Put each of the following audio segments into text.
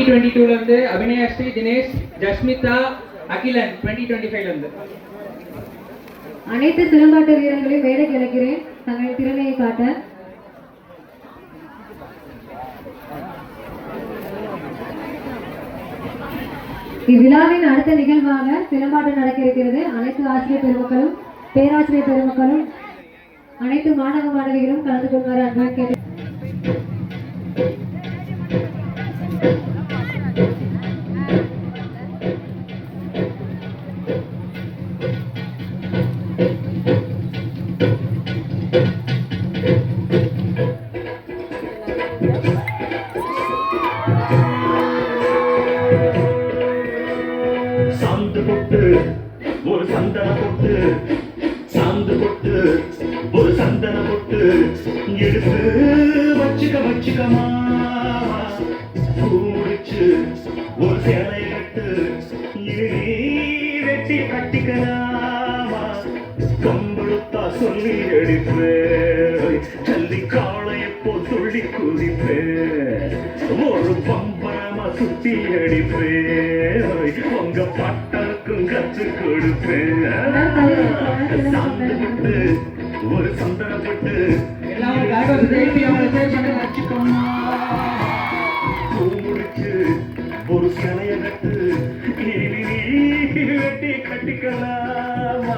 2022 இருந்து அபிநயாஸ்ரீ, தினேஷ், ஜஸ்மிதா, அகிலன் 2025 இருந்து. அனைத்து சிலம்பாட்ட வீரர்களையும் வேலைக்கு அழைக்கிறேன் தங்கள் திறமையை காட்ட. இவ்விழாவின் அடுத்த நிகழ்வாக சிலம்பாட்டம் நடக்க இருக்கிறது. அனைத்து ஆசிரியர் பெருமக்களும் பேராசிரியர் பெருமக்களும் அனைத்து மாணவ மாணவிகளும் கலந்து கொள்வார் அன்பாக கேட்டு. சாந்து கொட்டு ஒரு சந்தன கொட்டு, சாந்து கொட்டு ஒரு சந்தன கொட்டு, எடுத்து வச்சுக்கமா பூடிச்சு ஒரு சேலை கட்டு, வெட்டி கட்டிக்கலாமா, கம்பெடுத்தா சொல்லி அடிப்பேன், ஜல்லி காளையை போல் துள்ளி குதிப்பேன், ஒரு பம்பரமா சுத்தி அடிப்பேன், உங்க பட்டருக்கும் கற்று கொடுப்பேன். சாந்து விட்டு ஒரு சந்தனப்பட்டு பூமுடிச்சு ஒரு சிலைய கட்டு, வெட்டி கட்டிக்கலாமா.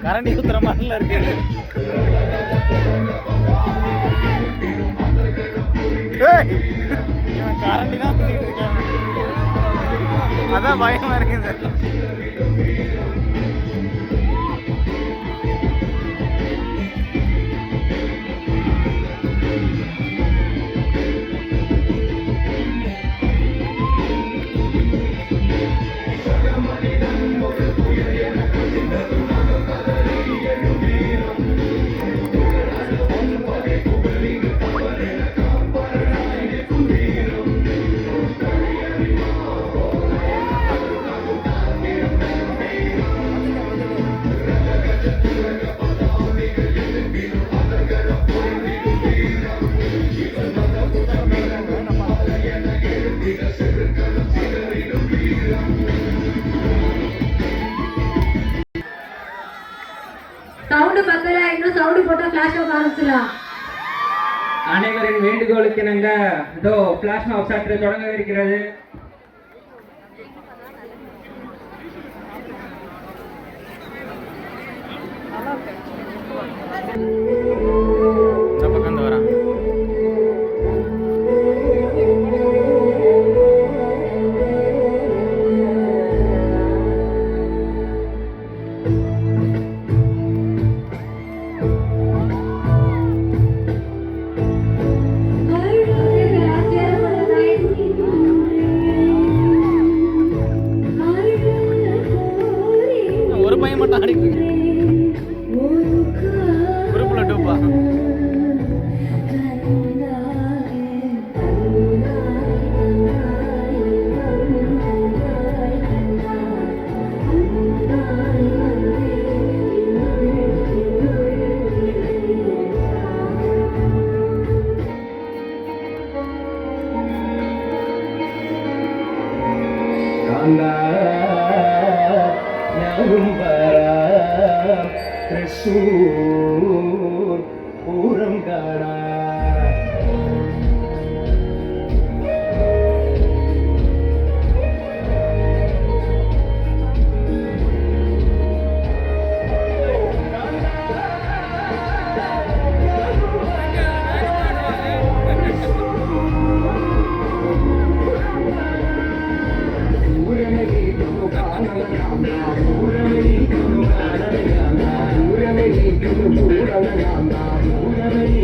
கரண்டி ஊத்துற மாதிரில இருக்கு. கரண்டி தான் ஊத்திட்டு இருக்காங்க. அதான் பயமா இருக்குது. சவுண்டு பக்கல, இன்னும் சவுண்டு போட்டா ஃபிளாஷ் ஆஃப் ஆரம்பிச்சிடலாம். அனைவரின் வேண்டுகோளுக்கு இணங்க இதோ பிளாஸ் ஆஃப் சற்று தொடங்க இருக்கிறது. பக்கம் வரேன். ஒரு பையன் மட்டும் ஆடிட்டு இருக்கு. குரூப்ல டூப்பா. பூரம் காடா பூரமே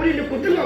மூடிட்டு குத்துங்க.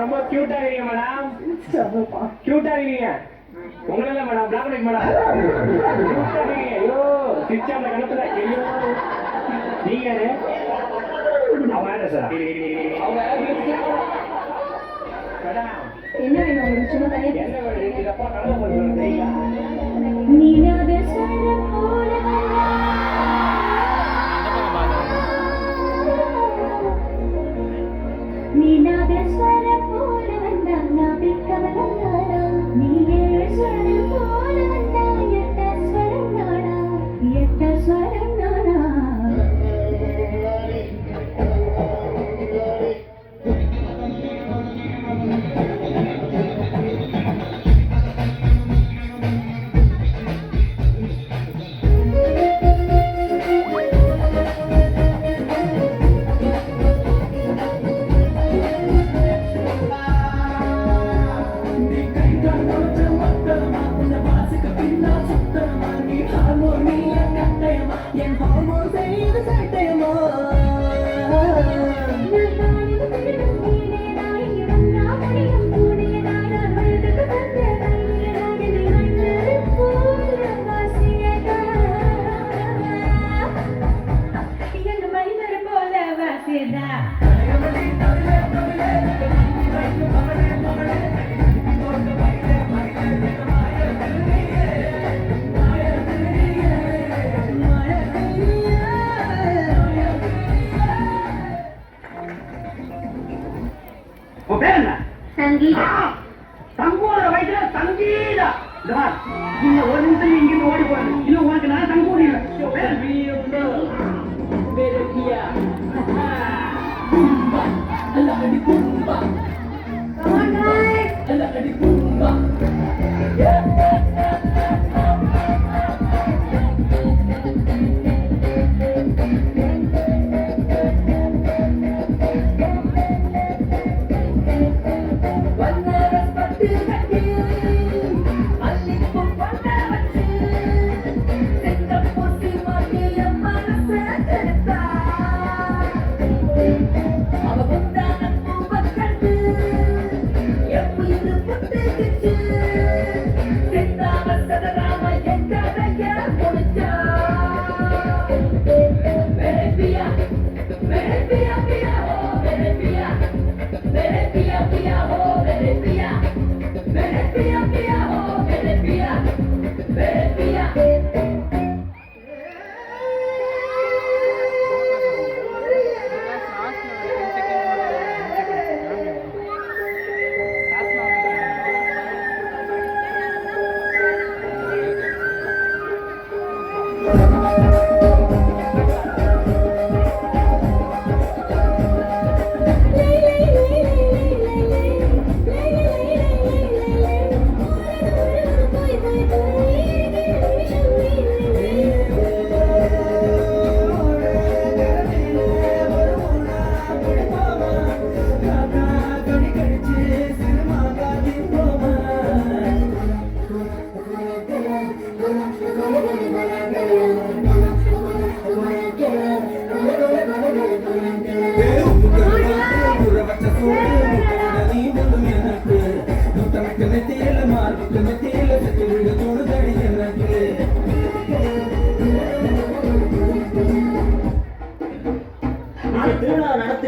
ரொம்ப கியூட்டா இருக்கீங்க மேடம். கியூட்டா இருக்கீங்க. உங்களெல்லாம் madam black and white madam. கியூட்டா இருக்கீங்க. ஐயோ சிச்சாம்ல கணத்துல. ஐயோ நீங்க யாரு? அவங்க யாரு சார்? மேடம் என்ன வேணும் உங்களுக்கு? சும்மா தனியா என்ன வேணும்? இதப்பா கடலை போடுறது சரியா? நீனாத சரம் போல நீனாத சரம் போல வந்தா நாபிக்கவலனாடா நீயே சரம் போல வந்தா எட்ட ஸ்வரம் நாடா எட்ட ஸ்வரம் நாடா உன் பேர் என்ன? சங்கீதா தங்கோட வயசுல சங்கீதா. இந்த பார், இன்னும் ஒரு நிமிஷம் இங்கிருந்து ஓடி போறது. இல்ல உனக்கு நான் தங்கூடி இல்லை. உன் பேர் வந்தர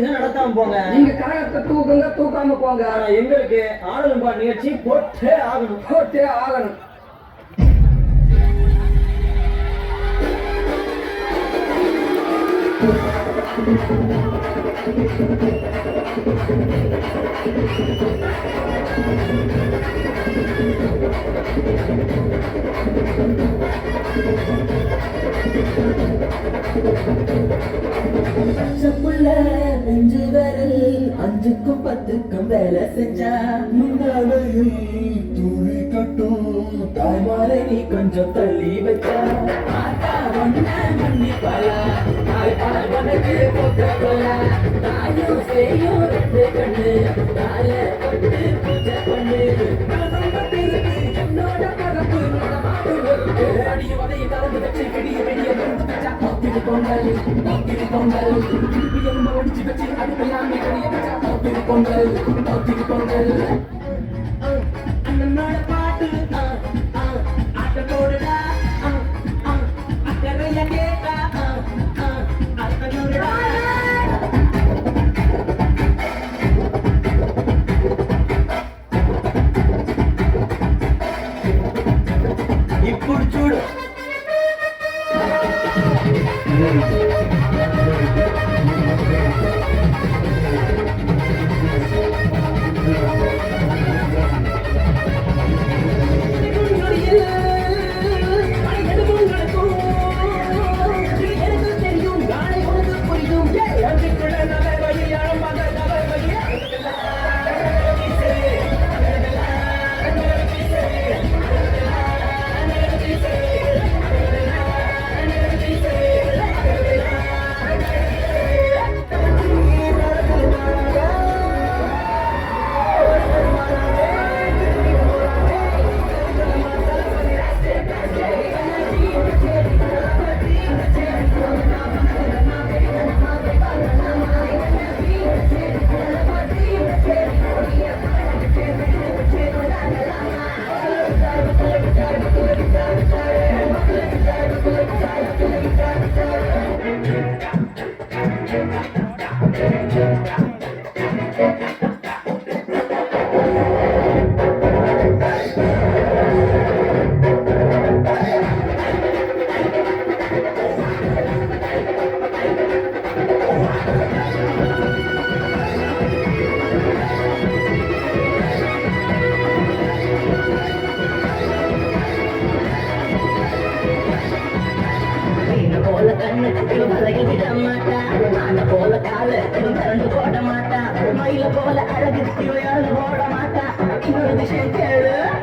நடத்துங்க, நடத்தாம போங்க. நீங்க கரகத்தை தூக்குங்க, தூக்காம போங்க. ஆனா எங்களுக்கு ஆடலும் பாட்டு நிகழ்ச்சி போட்டே ஆகணும். போட்டே ஆகணும். பச்சைப்புள்ள நெஞ்சு விரல் 5க்கும் 10க்கும் வேலை செஞ்சா முன்னாலையும் தூளி கட்டும் தாய்மாரை நீ கொஞ்சம் தள்ளி வச்சா ஆத்தா ஒன்ன மன்னிப்பாளா தாய்ப்பால் உனக்கு போக்கல தாயும் செய்யும் 2 கண்ணு தாய கொண்டு பூஜை பண்ணு என்னோட பரப்பு அடி வதையை கலந்து வச்சு பெரிய பெரிய பொங்கல் பொங்கல் எலும்பு ஒடிச்சு வச்சு அடுப்பெல்லாமே கடிய வச்சா பொங்கல் பொங்கல் அண்ணனோட பாட்டு ஆட்டத்தோடுடா அக்கறைய கேட்டா அர்த்தனோடுடா ఇప్పుడు చూడు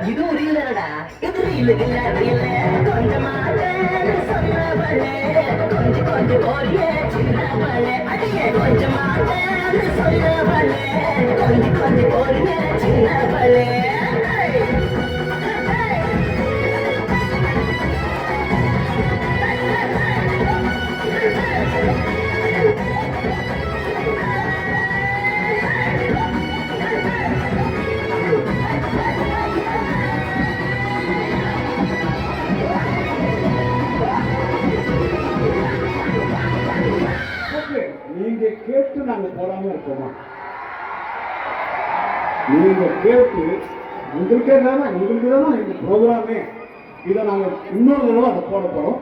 இது ஒரு இல்லடா இது இல்ல கொஞ்சமாட்டே சொன்னவளே கொஞ்சம் கோரிய சின்னவளே அடியே கொஞ்சமாட்டே சொன்னவளே கொஞ்சம் கோரிய சின்னவளே நீங்க கேட்டு நாங்க போடாம இருக்கோமா? நீங்க கேட்டு உங்களுக்கு தானே இந்த ப்ரோக்ராமே. இதை நாங்க இன்னொரு தடவை அதை போட போறோம்.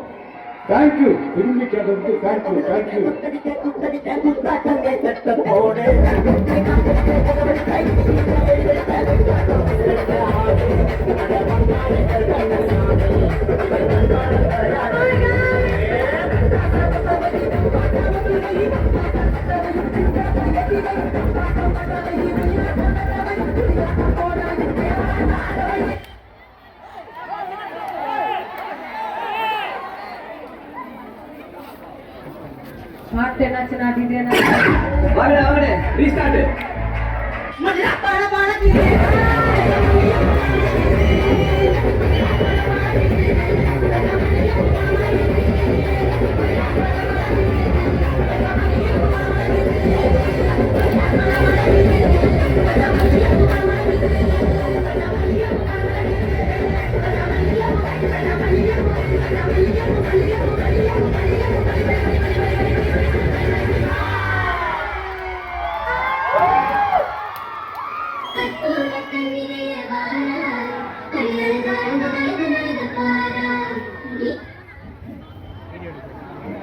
தேங்க்யூ. திரும்பி கேட்டதுக்கு தேங்க்யூ. பாட்டு என்னாச்சுன்னா டிஜே வாங்கடே ரீஸ்டார்ட்.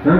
ஆ